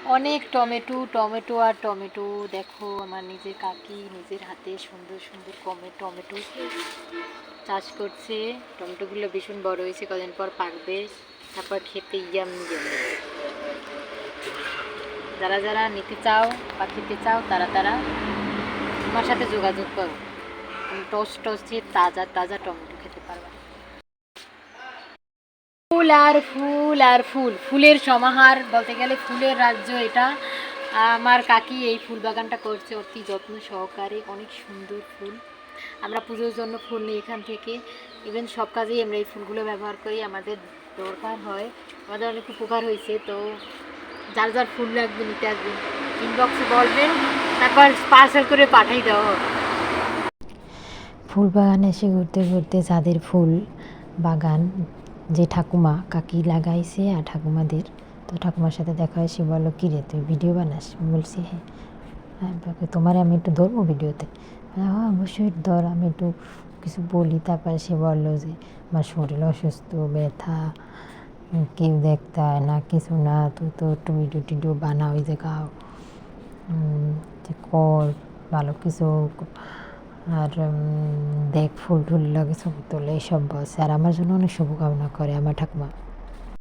অনেক tomato tomato আর tomato. দেখো আমার নিজের কাকি নিজের হাতে সুন্দর সুন্দর টমেটো চাষ করছে। টমেটোগুলো ভীষণ বড় হয়েছে, কদিন পর পাকবে, তারপর খেতে ইয়াম ইয়াম। যারা যারা নিতে চাও বা খেতে চাও তারা তারা আমার সাথে যোগাযোগ করো। টসটসে তাজা তাজা টমেটো খেতে পারবে। ফুল আর ফুল আর ফুল, ফুলের সমাহার বলতে গেলে, ফুলের রাজ্য এটা। আমার কাকি এই ফুল বাগানটা করছে অতি যত্ন সহকারে। অনেক সুন্দর ফুল। আমরা পুজোর জন্য ফুল নিই এখান থেকে। ইভেন সব কাজেই আমরা এই ফুলগুলো ব্যবহার করি, আমাদের দরকার হয়, আমাদের অনেক উপকার হয়েছে। তো যার যার ফুল লাগবে নিতে আসবেন, ইনবক্সে বলবেন, তারপর পার্সেল করে পাঠিয়ে দেওয়া হবে। ফুল বাগানে এসে ঘুরতে ঘুরতে যাদের ফুল বাগান, যে ঠাকুমা কাকি লাগাইছে আর ঠাকুমাদের, তো ঠাকুমার সাথে দেখা হয়। সে বললো, কী রে তুই ভিডিও বানাস? বলছি হ্যাঁ। তোমার আমি একটু ধরবো ভিডিওতে? হ্যাঁ অবশ্যই ধর, আমি একটু কিছু বলি। তারপরে সে বললো যে আমার শরীর অসুস্থ, ব্যথা, কেউ দেখতে হয় না, কিছু না, তুই তো একটু ভিডিও টিডিও বানা, ওই যে গাও, যে কর ভালো কিছু, আর দেখ ফুল টুল লাগে ছবি তোলে, এইসব বলছে। আর আমার জন্য অনেক শুভকামনা করে আমার ঠাকুমা।